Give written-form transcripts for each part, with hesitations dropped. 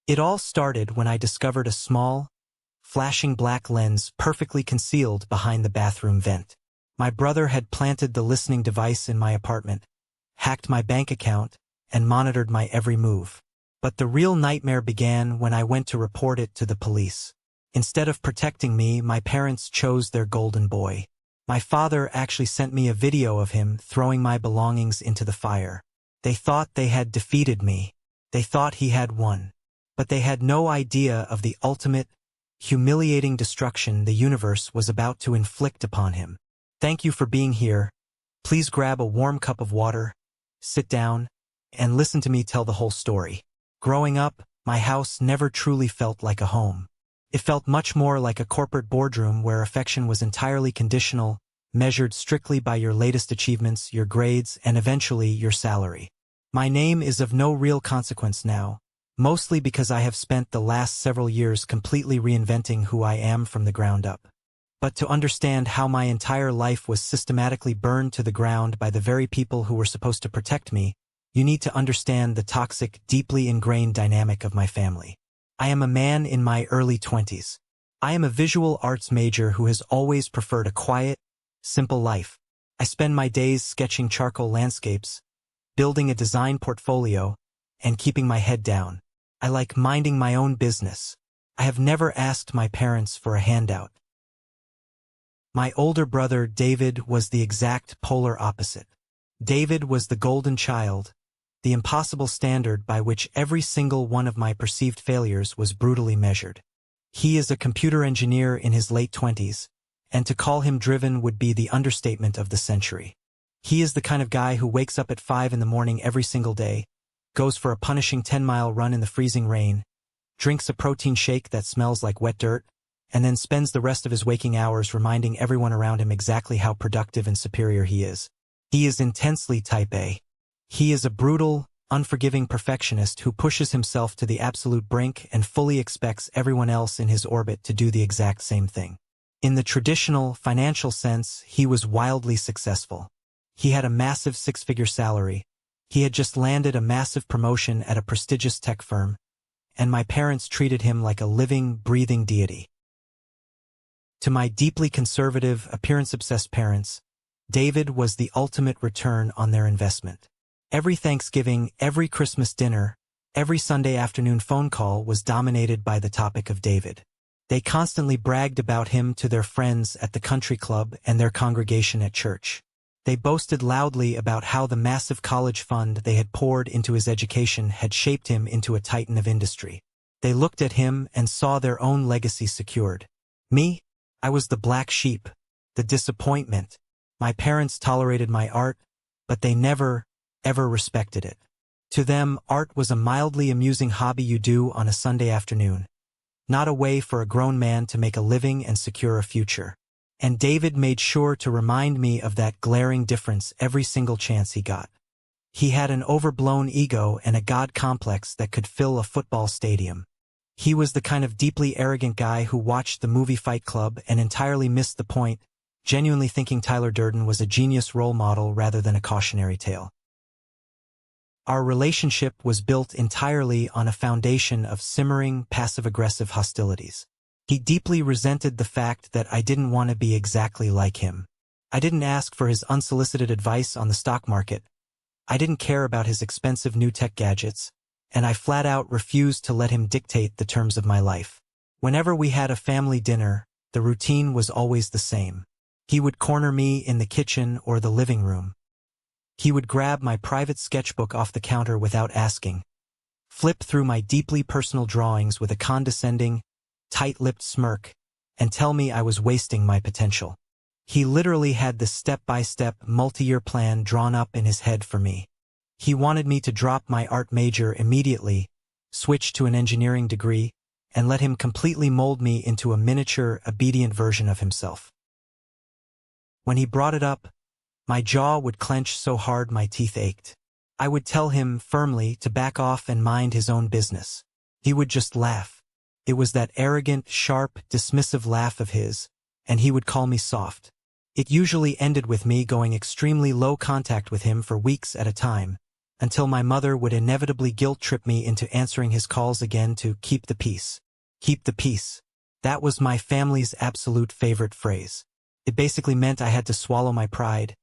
It all started when I discovered a small, flashing black lens perfectly concealed behind the bathroom vent. My brother had planted the listening device in my apartment, hacked my bank account, and monitored my every move. But the real nightmare began when I went to report it to the police. Instead of protecting me, my parents chose their golden boy. My father actually sent me a video of him throwing my belongings into the fire. They thought they had defeated me. They thought he had won. But they had no idea of the ultimate, humiliating destruction the universe was about to inflict upon him. Thank you for being here. Please grab a warm cup of water, sit down, and listen to me tell the whole story. Growing up, my house never truly felt like a home. It felt much more like a corporate boardroom where affection was entirely conditional, measured strictly by your latest achievements, your grades, and eventually your salary. My name is of no real consequence now, mostly because I have spent the last several years completely reinventing who I am from the ground up. But to understand how my entire life was systematically burned to the ground by the very people who were supposed to protect me, you need to understand the toxic, deeply ingrained dynamic of my family. I am a man in my early 20s. I am a visual arts major who has always preferred a quiet, simple life. I spend my days sketching charcoal landscapes, building a design portfolio, and keeping my head down. I like minding my own business. I have never asked my parents for a handout. My older brother, David, was the exact polar opposite. David was the golden child, the impossible standard by which every single one of my perceived failures was brutally measured. He is a computer engineer in his late 20s, and to call him driven would be the understatement of the century. He is the kind of guy who wakes up at 5 in the morning every single day, goes for a punishing 10-mile run in the freezing rain, drinks a protein shake that smells like wet dirt, and then spends the rest of his waking hours reminding everyone around him exactly how productive and superior he is. He is intensely type A. He is a brutal, unforgiving perfectionist who pushes himself to the absolute brink and fully expects everyone else in his orbit to do the exact same thing. In the traditional, financial sense, he was wildly successful. He had a massive 6-figure salary. He had just landed a massive promotion at a prestigious tech firm, and my parents treated him like a living, breathing deity. To my deeply conservative, appearance-obsessed parents, David was the ultimate return on their investment. Every Thanksgiving, every Christmas dinner, every Sunday afternoon phone call was dominated by the topic of David. They constantly bragged about him to their friends at the country club and their congregation at church. They boasted loudly about how the massive college fund they had poured into his education had shaped him into a titan of industry. They looked at him and saw their own legacy secured. Me? I was the black sheep, the disappointment. My parents tolerated my art, but they never, ever respected it. To them, art was a mildly amusing hobby you do on a Sunday afternoon, not a way for a grown man to make a living and secure a future. And David made sure to remind me of that glaring difference every single chance he got. He had an overblown ego and a god complex that could fill a football stadium. He was the kind of deeply arrogant guy who watched the movie Fight Club and entirely missed the point, genuinely thinking Tyler Durden was a genius role model rather than a cautionary tale. Our relationship was built entirely on a foundation of simmering, passive-aggressive hostilities. He deeply resented the fact that I didn't want to be exactly like him. I didn't ask for his unsolicited advice on the stock market. I didn't care about his expensive new tech gadgets, and I flat out refused to let him dictate the terms of my life. Whenever we had a family dinner, the routine was always the same. He would corner me in the kitchen or the living room. He would grab my private sketchbook off the counter without asking, flip through my deeply personal drawings with a condescending, tight-lipped smirk, and tell me I was wasting my potential. He literally had the step-by-step, multi-year plan drawn up in his head for me. He wanted me to drop my art major immediately, switch to an engineering degree, and let him completely mold me into a miniature, obedient version of himself. When he brought it up, my jaw would clench so hard my teeth ached. I would tell him firmly to back off and mind his own business. He would just laugh. It was that arrogant, sharp, dismissive laugh of his, and he would call me soft. It usually ended with me going extremely low contact with him for weeks at a time, until my mother would inevitably guilt-trip me into answering his calls again to keep the peace. Keep the peace. That was my family's absolute favorite phrase. It basically meant I had to swallow my pride,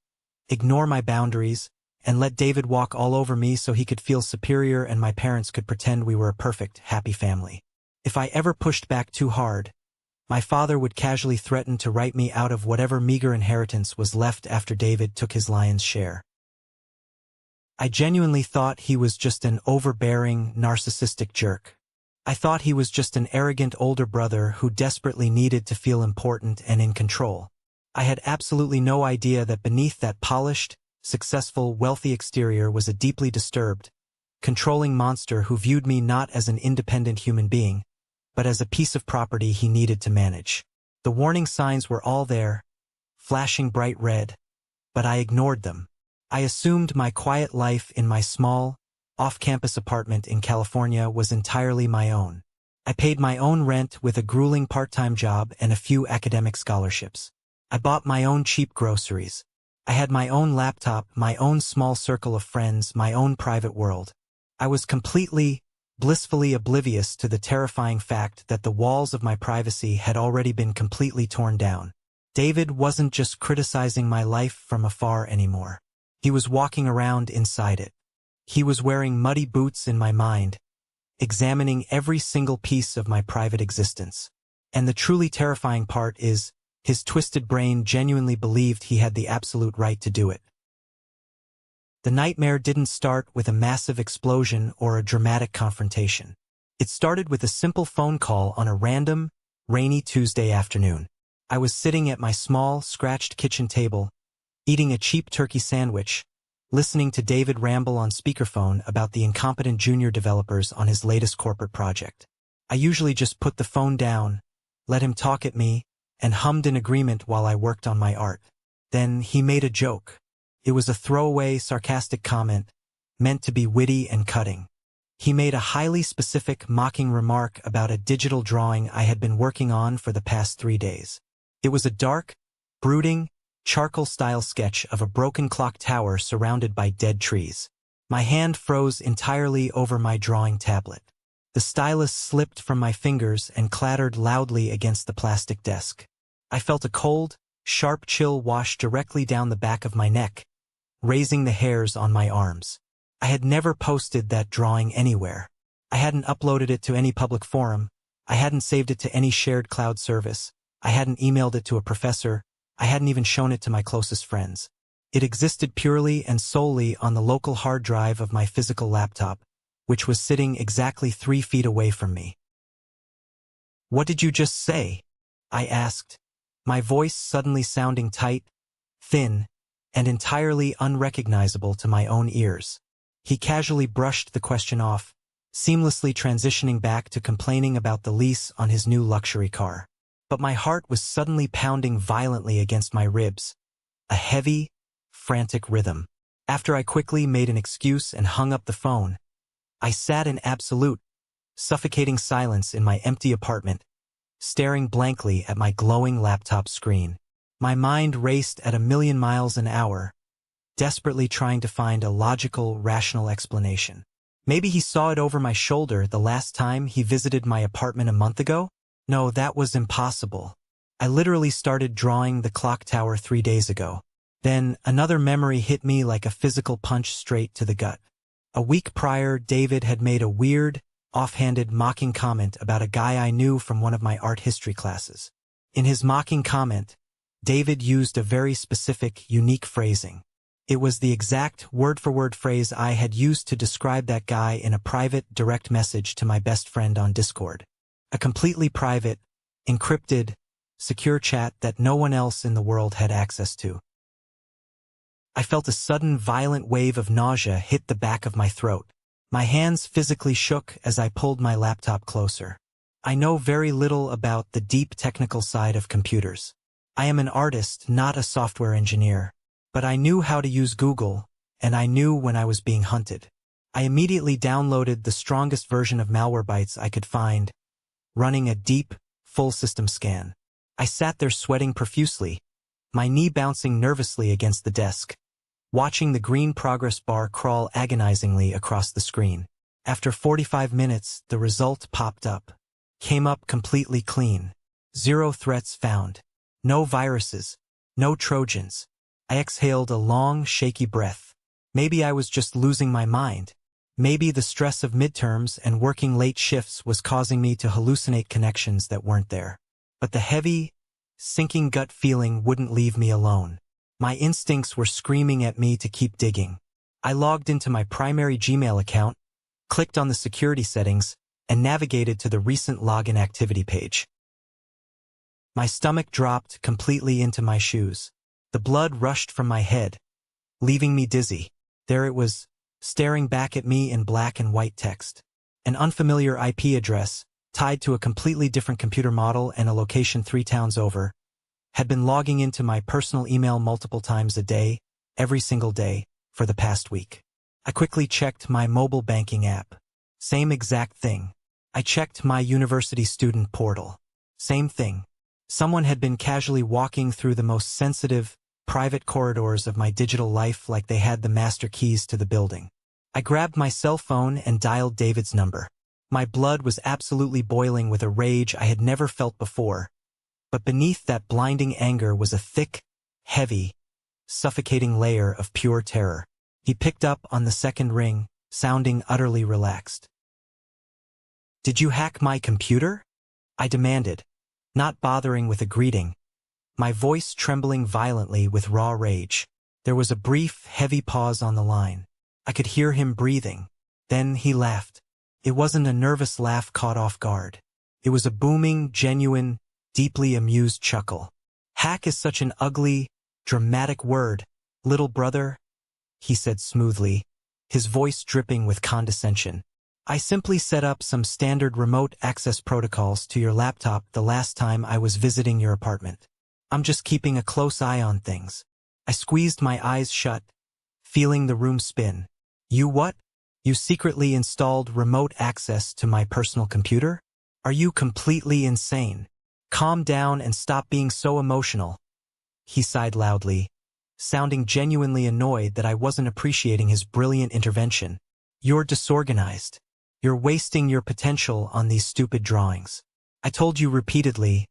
ignore my boundaries, and let David walk all over me so he could feel superior and my parents could pretend we were a perfect, happy family. If I ever pushed back too hard, my father would casually threaten to write me out of whatever meager inheritance was left after David took his lion's share. I genuinely thought he was just an overbearing, narcissistic jerk. I thought he was just an arrogant older brother who desperately needed to feel important and in control. I had absolutely no idea that beneath that polished, successful, wealthy exterior was a deeply disturbed, controlling monster who viewed me not as an independent human being, but as a piece of property he needed to manage. The warning signs were all there, flashing bright red, but I ignored them. I assumed my quiet life in my small, off-campus apartment in California was entirely my own. I paid my own rent with a grueling part-time job and a few academic scholarships. I bought my own cheap groceries. I had my own laptop, my own small circle of friends, my own private world. I was completely, blissfully oblivious to the terrifying fact that the walls of my privacy had already been completely torn down. David wasn't just criticizing my life from afar anymore. He was walking around inside it. He was wearing muddy boots in my mind, examining every single piece of my private existence. And the truly terrifying part is, his twisted brain genuinely believed he had the absolute right to do it. The nightmare didn't start with a massive explosion or a dramatic confrontation. It started with a simple phone call on a random, rainy Tuesday afternoon. I was sitting at my small, scratched kitchen table, eating a cheap turkey sandwich, listening to David ramble on speakerphone about the incompetent junior developers on his latest corporate project. I usually just put the phone down, let him talk at me, and hummed in agreement while I worked on my art. Then he made a joke. It was a throwaway, sarcastic comment, meant to be witty and cutting. He made a highly specific, mocking remark about a digital drawing I had been working on for the past 3 days. It was a dark, brooding, charcoal-style sketch of a broken clock tower surrounded by dead trees. My hand froze entirely over my drawing tablet. The stylus slipped from my fingers and clattered loudly against the plastic desk. I felt a cold, sharp chill wash directly down the back of my neck, raising the hairs on my arms. I had never posted that drawing anywhere. I hadn't uploaded it to any public forum. I hadn't saved it to any shared cloud service. I hadn't emailed it to a professor. I hadn't even shown it to my closest friends. It existed purely and solely on the local hard drive of my physical laptop, which was sitting exactly 3 feet away from me. "What did you just say?" I asked, my voice suddenly sounding tight, thin, and entirely unrecognizable to my own ears. He casually brushed the question off, seamlessly transitioning back to complaining about the lease on his new luxury car. But my heart was suddenly pounding violently against my ribs, a heavy, frantic rhythm. After I quickly made an excuse and hung up the phone, I sat in absolute, suffocating silence in my empty apartment, staring blankly at my glowing laptop screen. My mind raced at 1,000,000 miles an hour, desperately trying to find a logical, rational explanation. Maybe he saw it over my shoulder the last time he visited my apartment a month ago? No, that was impossible. I literally started drawing the clock tower 3 days ago. Then another memory hit me like a physical punch straight to the gut. A week prior, David had made a weird, offhanded, mocking comment about a guy I knew from one of my art history classes. In his mocking comment, David used a very specific, unique phrasing. It was the exact word-for-word phrase I had used to describe that guy in a private, direct message to my best friend on Discord. A completely private, encrypted, secure chat that no one else in the world had access to. I felt a sudden, violent wave of nausea hit the back of my throat. My hands physically shook as I pulled my laptop closer. I know very little about the deep technical side of computers. I am an artist, not a software engineer. But I knew how to use Google, and I knew when I was being hunted. I immediately downloaded the strongest version of Malwarebytes I could find, running a deep, full system scan. I sat there sweating profusely, my knee bouncing nervously against the desk, watching the green progress bar crawl agonizingly across the screen. After 45 minutes, the result popped up. Came up completely clean. 0 threats found. No viruses. No Trojans. I exhaled a long, shaky breath. Maybe I was just losing my mind. Maybe the stress of midterms and working late shifts was causing me to hallucinate connections that weren't there. But the heavy, sinking gut feeling wouldn't leave me alone. My instincts were screaming at me to keep digging. I logged into my primary Gmail account, clicked on the security settings, and navigated to the recent login activity page. My stomach dropped completely into my shoes. The blood rushed from my head, leaving me dizzy. There it was, staring back at me in black and white text. An unfamiliar IP address, tied to a completely different computer model and a location 3 towns over, had been logging into my personal email multiple times a day, every single day, for the past week. I quickly checked my mobile banking app. Same exact thing. I checked my university student portal. Same thing. Someone had been casually walking through the most sensitive, private corridors of my digital life like they had the master keys to the building. I grabbed my cell phone and dialed David's number. My blood was absolutely boiling with a rage I had never felt before, but beneath that blinding anger was a thick, heavy, suffocating layer of pure terror. He picked up on the second ring, sounding utterly relaxed. "Did you hack my computer?" I demanded, not bothering with a greeting, my voice trembling violently with raw rage. There was a brief, heavy pause on the line. I could hear him breathing. Then he laughed. It wasn't a nervous laugh caught off guard. It was a booming, genuine, deeply amused chuckle. "Hack is such an ugly, dramatic word, little brother," he said smoothly, his voice dripping with condescension. "I simply set up some standard remote access protocols to your laptop the last time I was visiting your apartment. I'm just keeping a close eye on things." I squeezed my eyes shut, feeling the room spin. "You what? You secretly installed remote access to my personal computer? Are you completely insane? Calm down and stop being so emotional." He sighed loudly, sounding genuinely annoyed that I wasn't appreciating his brilliant intervention. "You're disorganized. You're wasting your potential on these stupid drawings. I told you repeatedly,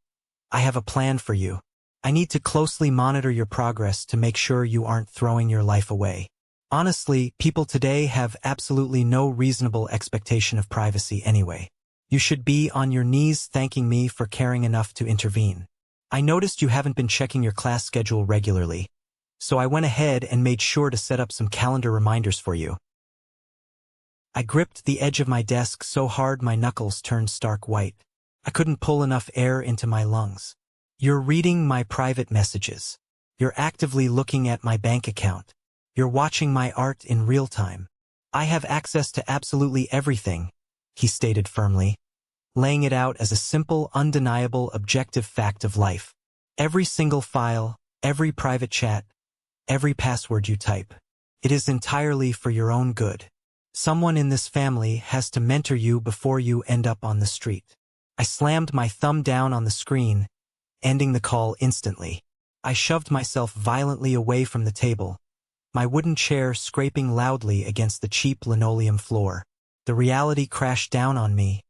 I have a plan for you. I need to closely monitor your progress to make sure you aren't throwing your life away. Honestly, people today have absolutely no reasonable expectation of privacy anyway. You should be on your knees thanking me for caring enough to intervene. I noticed you haven't been checking your class schedule regularly, so I went ahead and made sure to set up some calendar reminders for you." I gripped the edge of my desk so hard my knuckles turned stark white. I couldn't pull enough air into my lungs. "You're reading my private messages. You're actively looking at my bank account. You're watching my art in real time. I have access to absolutely everything," he stated firmly, laying it out as a simple, undeniable, objective fact of life. "Every single file, every private chat, every password you type. It is entirely for your own good. Someone in this family has to mentor you before you end up on the street." I slammed my thumb down on the screen, ending the call instantly. I shoved myself violently away from the table, my wooden chair scraping loudly against the cheap linoleum floor. The reality crashed down on me,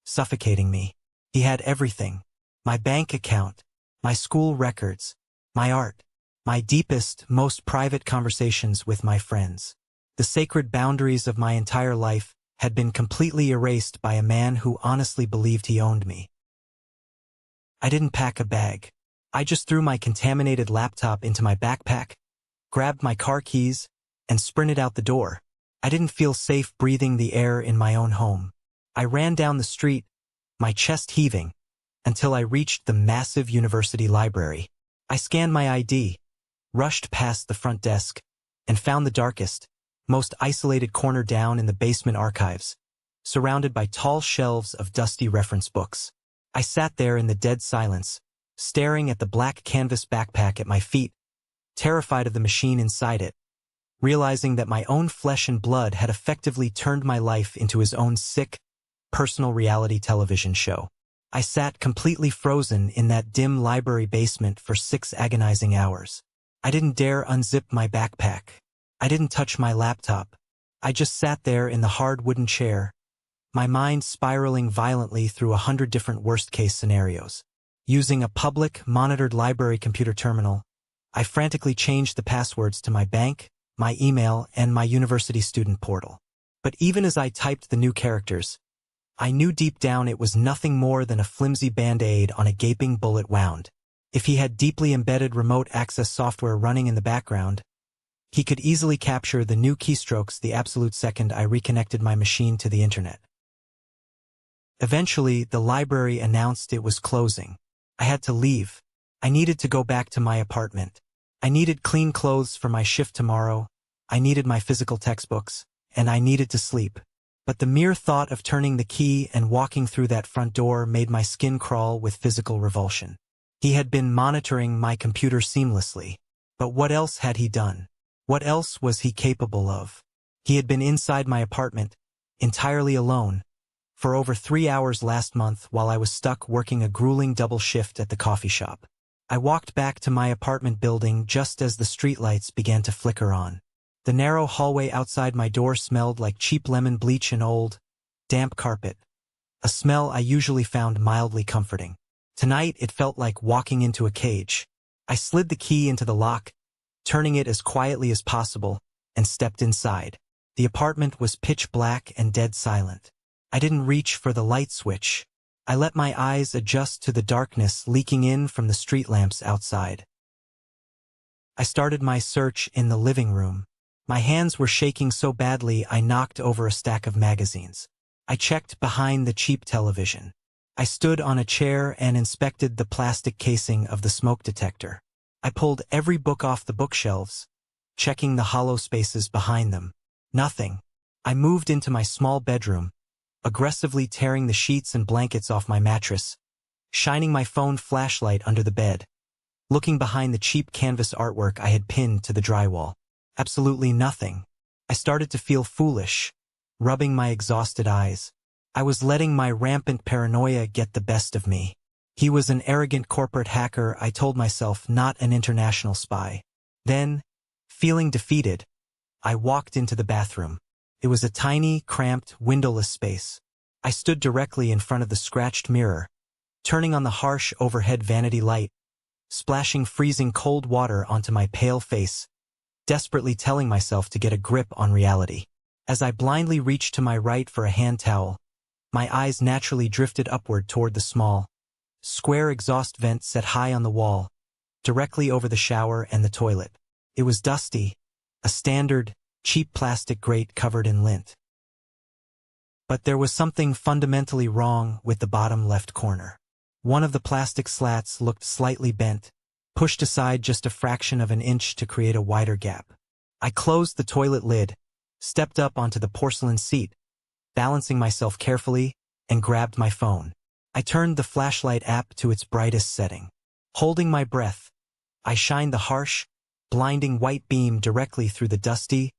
suffocating me. He had everything. My bank account, my school records, my art, my deepest, most private conversations with my friends. The sacred boundaries of my entire life had been completely erased by a man who honestly believed he owned me. I didn't pack a bag. I just threw my contaminated laptop into my backpack, grabbed my car keys, and sprinted out the door. I didn't feel safe breathing the air in my own home. I ran down the street, my chest heaving, until I reached the massive university library. I scanned my ID, rushed past the front desk, and found the darkest, most isolated corner down in the basement archives, surrounded by tall shelves of dusty reference books. I sat there in the dead silence, staring at the black canvas backpack at my feet, terrified of the machine inside it, realizing that my own flesh and blood had effectively turned my life into his own sick, personal reality television show. I sat completely frozen in that dim library basement for 6 agonizing hours. I didn't dare unzip my backpack. I didn't touch my laptop. I just sat there in the hard wooden chair, my mind spiraling violently through 100 different worst-case scenarios. Using a public, monitored library computer terminal, I frantically changed the passwords to my bank, my email, and my university student portal. But even as I typed the new characters, I knew deep down it was nothing more than a flimsy band-aid on a gaping bullet wound. If he had deeply embedded remote access software running in the background, he could easily capture the new keystrokes the absolute second I reconnected my machine to the internet. Eventually, the library announced it was closing. I had to leave. I needed to go back to my apartment. I needed clean clothes for my shift tomorrow. I needed my physical textbooks, and I needed to sleep. But the mere thought of turning the key and walking through that front door made my skin crawl with physical revulsion. He had been monitoring my computer seamlessly. But what else had he done? What else was he capable of? He had been inside my apartment, entirely alone, for over 3 hours last month while I was stuck working a grueling double shift at the coffee shop. I walked back to my apartment building just as the streetlights began to flicker on. The narrow hallway outside my door smelled like cheap lemon bleach and old, damp carpet, a smell I usually found mildly comforting. Tonight it felt like walking into a cage. I slid the key into the lock, turning it as quietly as possible, and stepped inside. The apartment was pitch black and dead silent. I didn't reach for the light switch. I let my eyes adjust to the darkness leaking in from the street lamps outside. I started my search in the living room. My hands were shaking so badly I knocked over a stack of magazines. I checked behind the cheap television. I stood on a chair and inspected the plastic casing of the smoke detector. I pulled every book off the bookshelves, checking the hollow spaces behind them. Nothing. I moved into my small bedroom, aggressively tearing the sheets and blankets off my mattress, shining my phone flashlight under the bed, looking behind the cheap canvas artwork I had pinned to the drywall. Absolutely nothing. I started to feel foolish, rubbing my exhausted eyes. I was letting my rampant paranoia get the best of me. He was an arrogant corporate hacker, I told myself, not an international spy. Then, feeling defeated, I walked into the bathroom. It was a tiny, cramped, windowless space. I stood directly in front of the scratched mirror, turning on the harsh overhead vanity light, splashing freezing cold water onto my pale face, desperately telling myself to get a grip on reality. As I blindly reached to my right for a hand towel, my eyes naturally drifted upward toward the small, square exhaust vent set high on the wall, directly over the shower and the toilet. It was dusty, a standard, cheap plastic grate covered in lint. But there was something fundamentally wrong with the bottom left corner. One of the plastic slats looked slightly bent, pushed aside just a fraction of an inch to create a wider gap. I closed the toilet lid, stepped up onto the porcelain seat, balancing myself carefully, and grabbed my phone. I turned the flashlight app to its brightest setting. Holding my breath, I shined the harsh, blinding white beam directly through the dusty,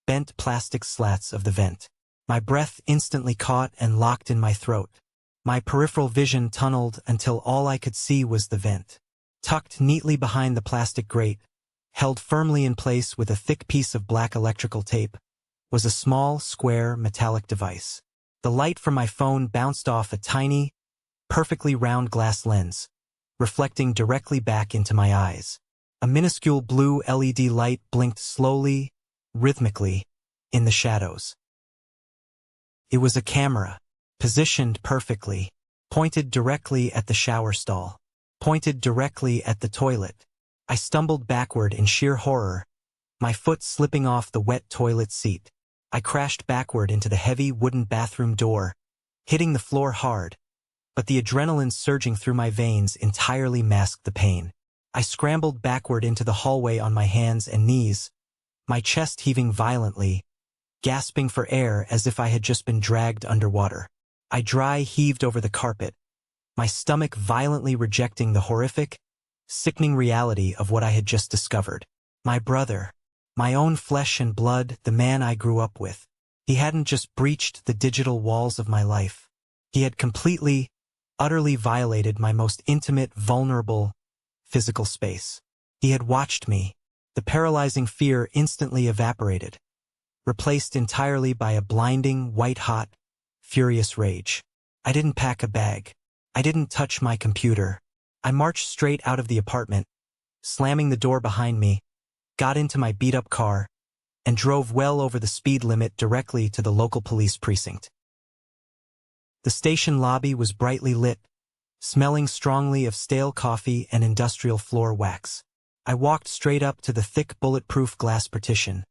bent plastic slats of the vent. My breath instantly caught and locked in my throat. My peripheral vision tunneled until all I could see was the vent. Tucked neatly behind the plastic grate, held firmly in place with a thick piece of black electrical tape, was a small, square, metallic device. The light from my phone bounced off a tiny, perfectly round glass lens, reflecting directly back into my eyes. A minuscule blue LED light blinked slowly, rhythmically, in the shadows. It was a camera, positioned perfectly, pointed directly at the shower stall, pointed directly at the toilet. I stumbled backward in sheer horror, my foot slipping off the wet toilet seat. I crashed backward into the heavy wooden bathroom door, hitting the floor hard, but the adrenaline surging through my veins entirely masked the pain. I scrambled backward into the hallway on my hands and knees, my chest heaving violently, gasping for air as if I had just been dragged underwater. I dry heaved over the carpet, my stomach violently rejecting the horrific, sickening reality of what I had just discovered. My brother, my own flesh and blood, the man I grew up with. He hadn't just breached the digital walls of my life. He had completely, utterly violated my most intimate, vulnerable, physical space. He had watched me, The paralyzing fear instantly evaporated, replaced entirely by a blinding, white-hot, furious rage. I didn't pack a bag. I didn't touch my computer. I marched straight out of the apartment, slamming the door behind me, got into my beat-up car, and drove well over the speed limit directly to the local police precinct. The station lobby was brightly lit, smelling strongly of stale coffee and industrial floor wax. I walked straight up to the thick bulletproof glass partition,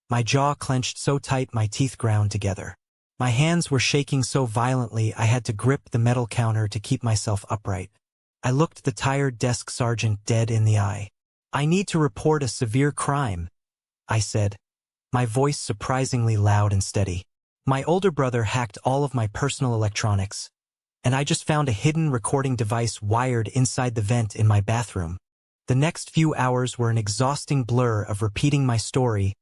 my jaw clenched so tight my teeth ground together. My hands were shaking so violently I had to grip the metal counter to keep myself upright. I looked the tired desk sergeant dead in the eye. "I need to report a severe crime," I said, my voice surprisingly loud and steady. "My older brother hacked all of my personal electronics, and I just found a hidden recording device wired inside the vent in my bathroom." The next few hours were an exhausting blur of repeating my story,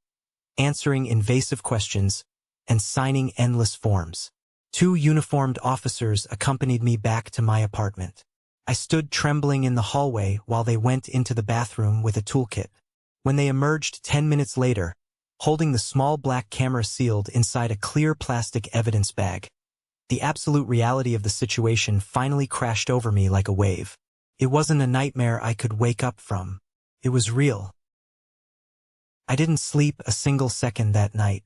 answering invasive questions, and signing endless forms. 2 uniformed officers accompanied me back to my apartment. I stood trembling in the hallway while they went into the bathroom with a toolkit. When they emerged 10 minutes later, holding the small black camera sealed inside a clear plastic evidence bag, the absolute reality of the situation finally crashed over me like a wave. It wasn't a nightmare I could wake up from. It was real. I didn't sleep a single second that night.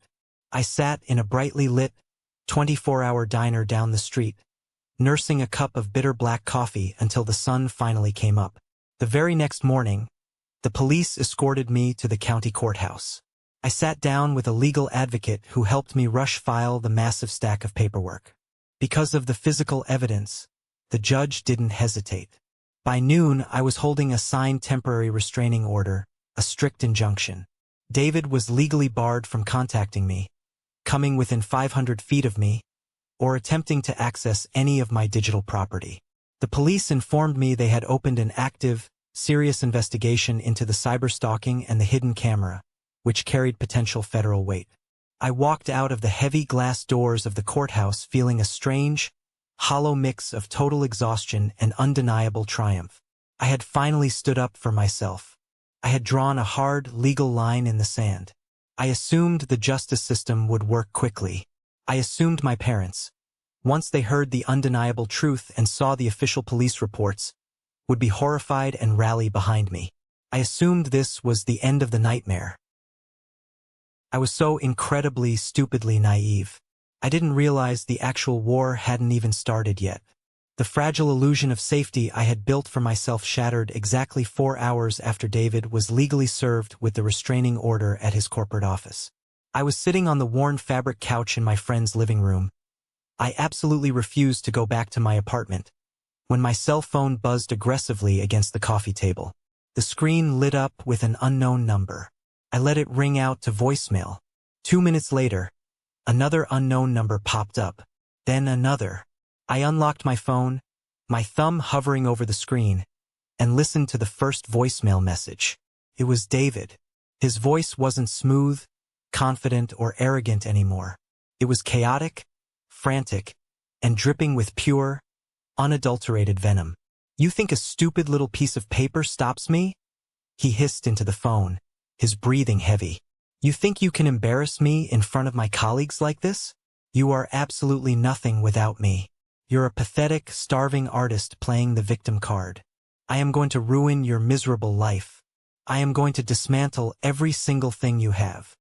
I sat in a brightly lit, 24-hour diner down the street, nursing a cup of bitter black coffee until the sun finally came up. The very next morning, the police escorted me to the county courthouse. I sat down with a legal advocate who helped me rush file the massive stack of paperwork. Because of the physical evidence, the judge didn't hesitate. By noon, I was holding a signed temporary restraining order, a strict injunction. David was legally barred from contacting me, coming within 500 feet of me, or attempting to access any of my digital property. The police informed me they had opened an active, serious investigation into the cyberstalking and the hidden camera, which carried potential federal weight. I walked out of the heavy glass doors of the courthouse feeling a strange, hollow mix of total exhaustion and undeniable triumph. I had finally stood up for myself. I had drawn a hard, legal line in the sand. I assumed the justice system would work quickly. I assumed my parents, once they heard the undeniable truth and saw the official police reports, would be horrified and rally behind me. I assumed this was the end of the nightmare. I was so incredibly, stupidly naive. I didn't realize the actual war hadn't even started yet. The fragile illusion of safety I had built for myself shattered exactly 4 hours after David was legally served with the restraining order at his corporate office. I was sitting on the worn fabric couch in my friend's living room. I absolutely refused to go back to my apartment, when my cell phone buzzed aggressively against the coffee table. The screen lit up with an unknown number. I let it ring out to voicemail. 2 minutes later, another unknown number popped up, then another. I unlocked my phone, my thumb hovering over the screen, and listened to the first voicemail message. It was David. His voice wasn't smooth, confident, or arrogant anymore. It was chaotic, frantic, and dripping with pure, unadulterated venom. "You think a stupid little piece of paper stops me?" he hissed into the phone, his breathing heavy. "You think you can embarrass me in front of my colleagues like this? You are absolutely nothing without me. You're a pathetic, starving artist playing the victim card. I am going to ruin your miserable life. I am going to dismantle every single thing you have."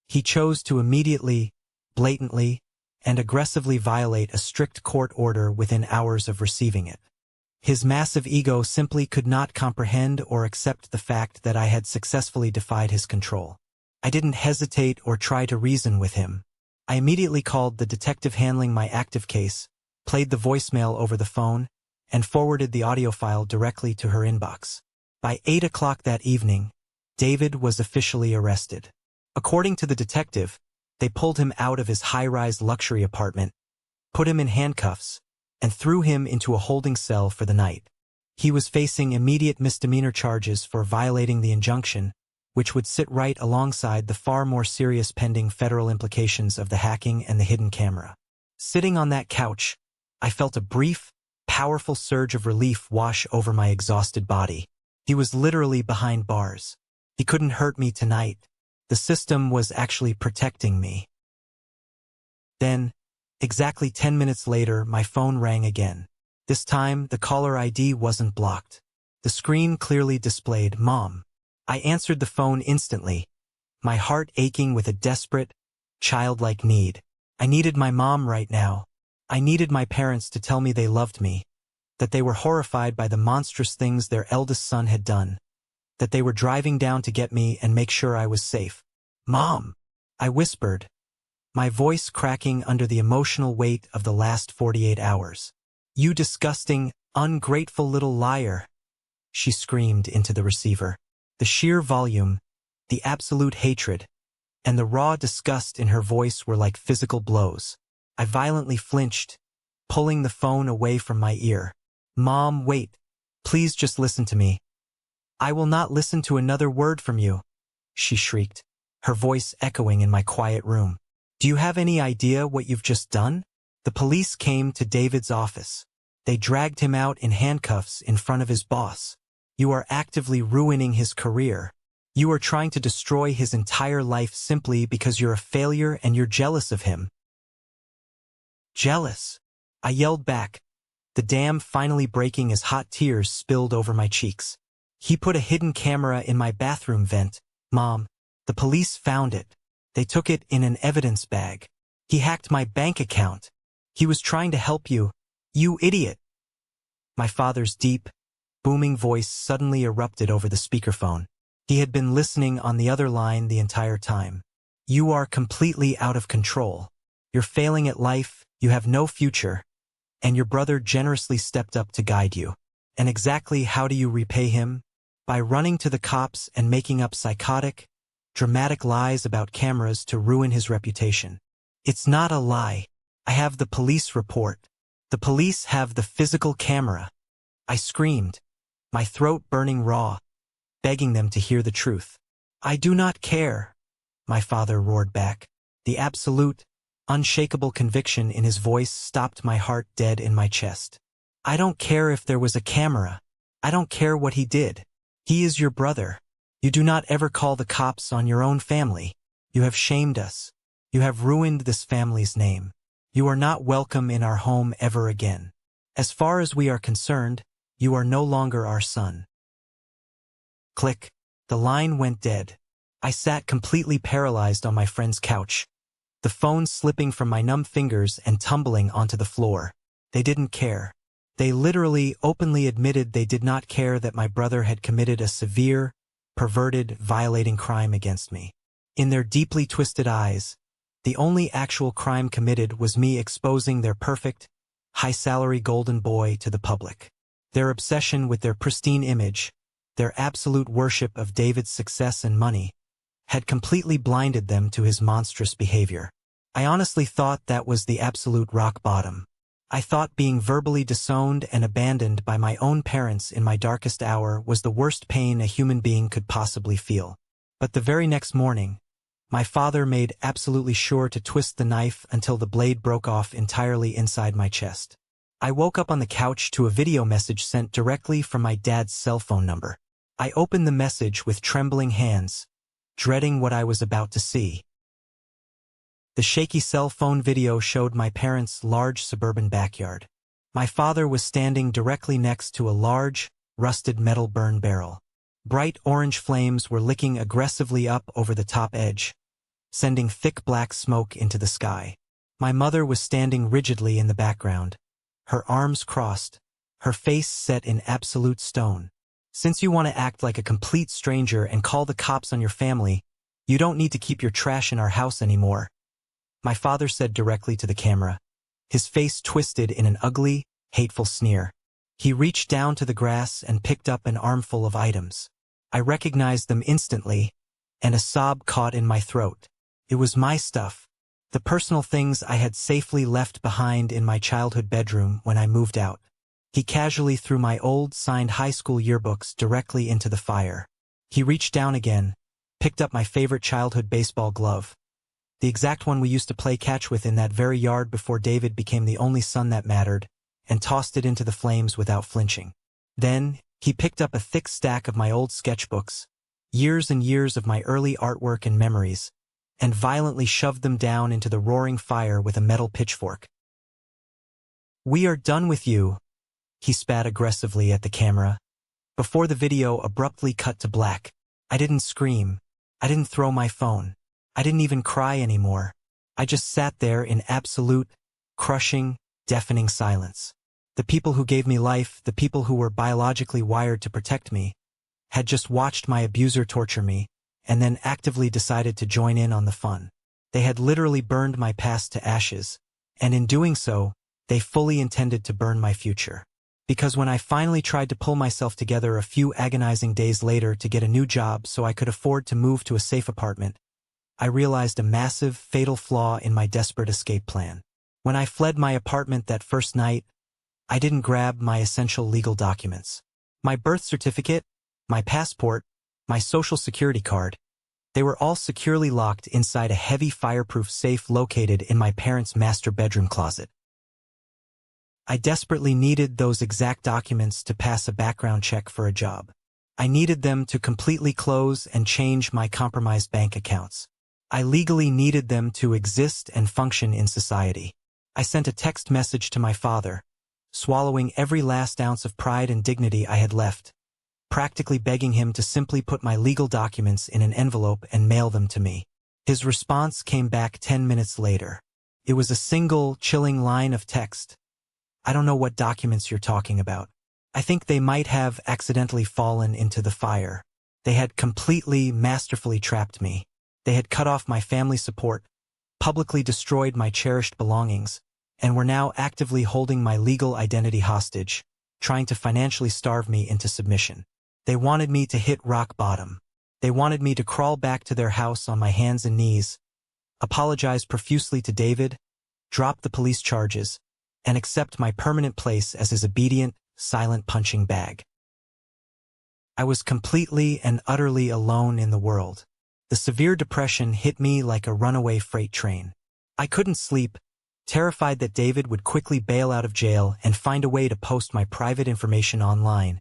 He chose to immediately, blatantly, and aggressively violate a strict court order within hours of receiving it. His massive ego simply could not comprehend or accept the fact that I had successfully defied his control. I didn't hesitate or try to reason with him. I immediately called the detective handling my active case, played the voicemail over the phone, and forwarded the audio file directly to her inbox. By 8 o'clock that evening, David was officially arrested. According to the detective, they pulled him out of his high-rise luxury apartment, put him in handcuffs, and threw him into a holding cell for the night. He was facing immediate misdemeanor charges for violating the injunction, which would sit right alongside the far more serious pending federal implications of the hacking and the hidden camera. Sitting on that couch, I felt a brief, powerful surge of relief wash over my exhausted body. He was literally behind bars. He couldn't hurt me tonight. The system was actually protecting me. Then, exactly 10 minutes later, my phone rang again. This time, the caller ID wasn't blocked. The screen clearly displayed Mom. I answered the phone instantly, my heart aching with a desperate, childlike need. I needed my mom right now. I needed my parents to tell me they loved me, that they were horrified by the monstrous things their eldest son had done, that they were driving down to get me and make sure I was safe. Mom! I whispered, my voice cracking under the emotional weight of the last 48 hours. You disgusting, ungrateful little liar, she screamed into the receiver. The sheer volume, the absolute hatred, and the raw disgust in her voice were like physical blows. I violently flinched, pulling the phone away from my ear. Mom, wait. Please just listen to me. I will not listen to another word from you, she shrieked, her voice echoing in my quiet room. Do you have any idea what you've just done? The police came to David's office. They dragged him out in handcuffs in front of his boss. You are actively ruining his career. You are trying to destroy his entire life simply because you're a failure and you're jealous of him. Jealous? I yelled back, the dam finally breaking as hot tears spilled over my cheeks. He put a hidden camera in my bathroom vent. Mom, the police found it. They took it in an evidence bag. He hacked my bank account. He was trying to help you. You idiot. My father's deep, booming voice suddenly erupted over the speakerphone. He had been listening on the other line the entire time. You are completely out of control. You're failing at life, you have no future, and your brother generously stepped up to guide you. And exactly how do you repay him? By running to the cops and making up psychotic, dramatic lies about cameras to ruin his reputation. It's not a lie. I have the police report. The police have the physical camera. I screamed, my throat burning raw, begging them to hear the truth. I do not care, my father roared back. The absolute, unshakable conviction in his voice stopped my heart dead in my chest. I don't care if there was a camera. I don't care what he did. He is your brother. You do not ever call the cops on your own family. You have shamed us. You have ruined this family's name. You are not welcome in our home ever again. As far as we are concerned, you are no longer our son. Click. The line went dead. I sat completely paralyzed on my friend's couch, the phone slipping from my numb fingers and tumbling onto the floor. They didn't care. They literally openly admitted they did not care that my brother had committed a severe, perverted, violating crime against me. In their deeply twisted eyes, the only actual crime committed was me exposing their perfect, high-salary golden boy to the public. Their obsession with their pristine image, their absolute worship of David's success and money, had completely blinded them to his monstrous behavior. I honestly thought that was the absolute rock bottom. I thought being verbally disowned and abandoned by my own parents in my darkest hour was the worst pain a human being could possibly feel. But the very next morning, my father made absolutely sure to twist the knife until the blade broke off entirely inside my chest. I woke up on the couch to a video message sent directly from my dad's cell phone number. I opened the message with trembling hands, dreading what I was about to see. The shaky cell phone video showed my parents' large suburban backyard. My father was standing directly next to a large, rusted metal burn barrel. Bright orange flames were licking aggressively up over the top edge, sending thick black smoke into the sky. My mother was standing rigidly in the background, her arms crossed, her face set in absolute stone. Since you want to act like a complete stranger and call the cops on your family, you don't need to keep your trash in our house anymore, my father said directly to the camera, his face twisted in an ugly, hateful sneer. He reached down to the grass and picked up an armful of items. I recognized them instantly, and a sob caught in my throat. It was my stuff, the personal things I had safely left behind in my childhood bedroom when I moved out. He casually threw my old, signed high school yearbooks directly into the fire. He reached down again, picked up my favorite childhood baseball glove, the exact one we used to play catch with in that very yard before David became the only son that mattered, and tossed it into the flames without flinching. Then, He picked up a thick stack of my old sketchbooks, years and years of my early artwork and memories, and violently shoved them down into the roaring fire with a metal pitchfork. "We are done with you," he spat aggressively at the camera, before the video abruptly cut to black. I didn't scream. I didn't throw my phone. I didn't even cry anymore. I just sat there in absolute, crushing, deafening silence. The people who gave me life, the people who were biologically wired to protect me, had just watched my abuser torture me, and then actively decided to join in on the fun. They had literally burned my past to ashes, and in doing so, they fully intended to burn my future. Because when I finally tried to pull myself together a few agonizing days later to get a new job so I could afford to move to a safe apartment, I realized a massive, fatal flaw in my desperate escape plan. When I fled my apartment that first night, I didn't grab my essential legal documents. My birth certificate, my passport, my social security card. They were all securely locked inside a heavy fireproof safe located in my parents' master bedroom closet. I desperately needed those exact documents to pass a background check for a job. I needed them to completely close and change my compromised bank accounts. I legally needed them to exist and function in society. I sent a text message to my father, swallowing every last ounce of pride and dignity I had left, practically begging him to simply put my legal documents in an envelope and mail them to me. His response came back 10 minutes later. It was a single, chilling line of text. "I don't know what documents you're talking about. I think they might have accidentally fallen into the fire. They had completely, masterfully trapped me. They had cut off my family support, publicly destroyed my cherished belongings, and were now actively holding my legal identity hostage, trying to financially starve me into submission. They wanted me to hit rock bottom. They wanted me to crawl back to their house on my hands and knees, apologize profusely to David, drop the police charges, and accept my permanent place as his obedient, silent punching bag." I was completely and utterly alone in the world. The severe depression hit me like a runaway freight train. I couldn't sleep, terrified that David would quickly bail out of jail and find a way to post my private information online,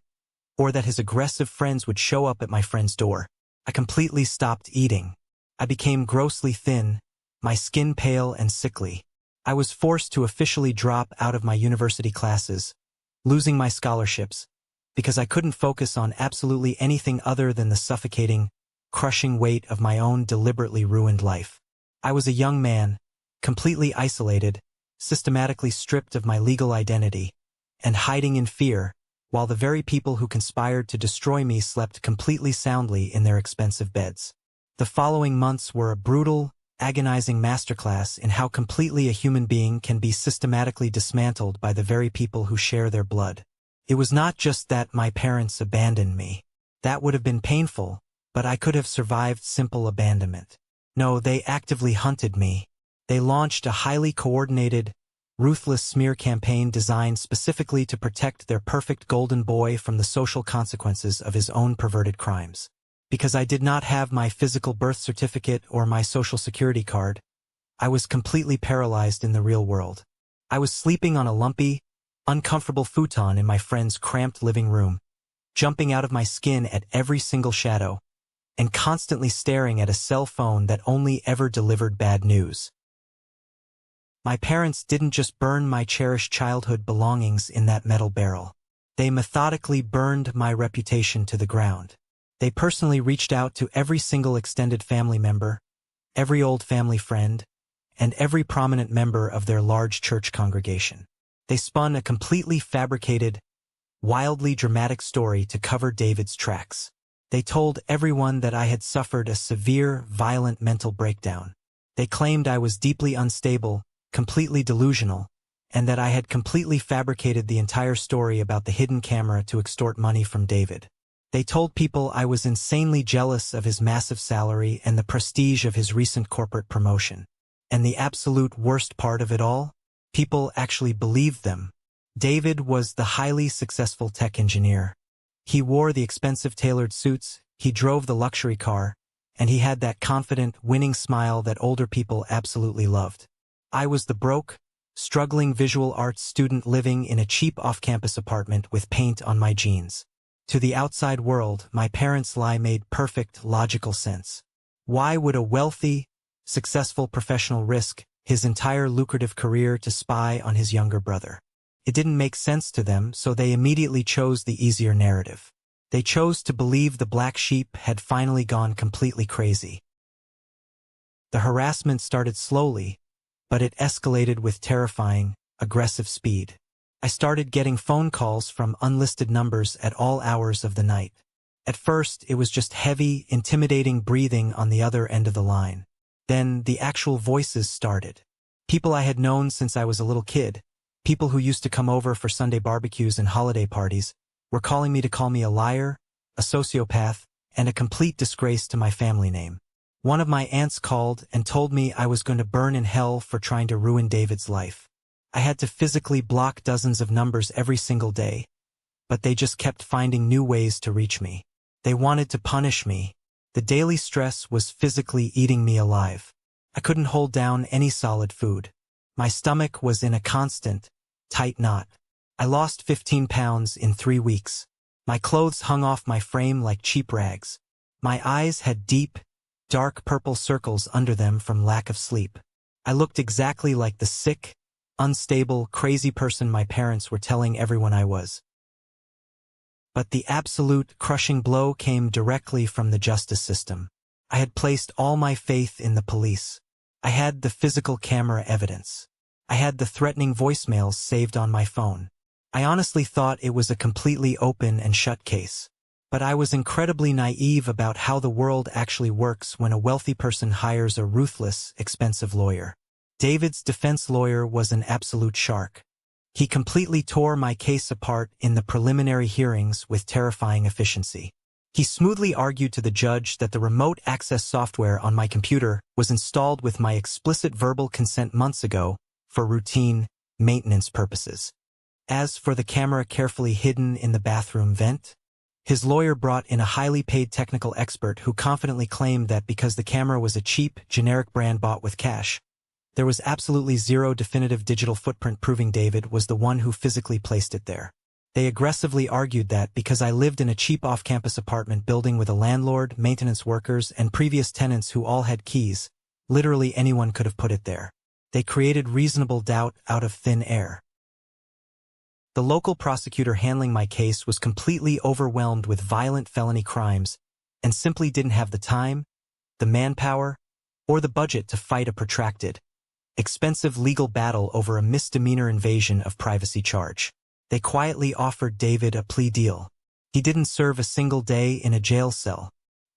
or that his aggressive friends would show up at my friend's door. I completely stopped eating. I became grossly thin, my skin pale and sickly. I was forced to officially drop out of my university classes, losing my scholarships, because I couldn't focus on absolutely anything other than the suffocating, crushing weight of my own deliberately ruined life. I was a young man, completely isolated, systematically stripped of my legal identity, and hiding in fear, while the very people who conspired to destroy me slept completely soundly in their expensive beds. The following months were a brutal, agonizing masterclass in how completely a human being can be systematically dismantled by the very people who share their blood. It was not just that my parents abandoned me. That would have been painful, but I could have survived simple abandonment. No, they actively hunted me. They launched a highly coordinated, ruthless smear campaign designed specifically to protect their perfect golden boy from the social consequences of his own perverted crimes. Because I did not have my physical birth certificate or my social security card, I was completely paralyzed in the real world. I was sleeping on a lumpy, uncomfortable futon in my friend's cramped living room, jumping out of my skin at every single shadow, and constantly staring at a cell phone that only ever delivered bad news. My parents didn't just burn my cherished childhood belongings in that metal barrel. They methodically burned my reputation to the ground. They personally reached out to every single extended family member, every old family friend, and every prominent member of their large church congregation. They spun a completely fabricated, wildly dramatic story to cover David's tracks. They told everyone that I had suffered a severe, violent mental breakdown. They claimed I was deeply unstable, completely delusional, and that I had completely fabricated the entire story about the hidden camera to extort money from David. They told people I was insanely jealous of his massive salary and the prestige of his recent corporate promotion. And the absolute worst part of it all? People actually believed them. David was the highly successful tech engineer. He wore the expensive tailored suits, he drove the luxury car, and he had that confident, winning smile that older people absolutely loved. I was the broke, struggling visual arts student living in a cheap off-campus apartment with paint on my jeans. To the outside world, my parents' lie made perfect, logical sense. Why would a wealthy, successful professional risk his entire lucrative career to spy on his younger brother? It didn't make sense to them, so they immediately chose the easier narrative. They chose to believe the black sheep had finally gone completely crazy. The harassment started slowly, but it escalated with terrifying, aggressive speed. I started getting phone calls from unlisted numbers at all hours of the night. At first, it was just heavy, intimidating breathing on the other end of the line. Then, the actual voices started. People I had known since I was a little kid, people who used to come over for Sunday barbecues and holiday parties, were calling me to call me a liar, a sociopath, and a complete disgrace to my family name. One of my aunts called and told me I was going to burn in hell for trying to ruin David's life. I had to physically block dozens of numbers every single day, but they just kept finding new ways to reach me. They wanted to punish me. The daily stress was physically eating me alive. I couldn't hold down any solid food. My stomach was in a constant, tight knot. I lost 15 pounds in 3 weeks. My clothes hung off my frame like cheap rags. My eyes had deep, dark purple circles under them from lack of sleep. I looked exactly like the sick, unstable, crazy person my parents were telling everyone I was. But the absolute, crushing blow came directly from the justice system. I had placed all my faith in the police. I had the physical camera evidence. I had the threatening voicemails saved on my phone. I honestly thought it was a completely open and shut case. But I was incredibly naive about how the world actually works when a wealthy person hires a ruthless, expensive lawyer. David's defense lawyer was an absolute shark. He completely tore my case apart in the preliminary hearings with terrifying efficiency. He smoothly argued to the judge that the remote access software on my computer was installed with my explicit verbal consent months ago for routine, maintenance purposes. As for the camera carefully hidden in the bathroom vent, his lawyer brought in a highly paid technical expert who confidently claimed that because the camera was a cheap, generic brand bought with cash, there was absolutely zero definitive digital footprint proving David was the one who physically placed it there. They aggressively argued that because I lived in a cheap off-campus apartment building with a landlord, maintenance workers, and previous tenants who all had keys, literally anyone could have put it there. They created reasonable doubt out of thin air. The local prosecutor handling my case was completely overwhelmed with violent felony crimes and simply didn't have the time, the manpower, or the budget to fight a protracted, expensive legal battle over a misdemeanor invasion of privacy charge. They quietly offered David a plea deal. He didn't serve a single day in a jail cell.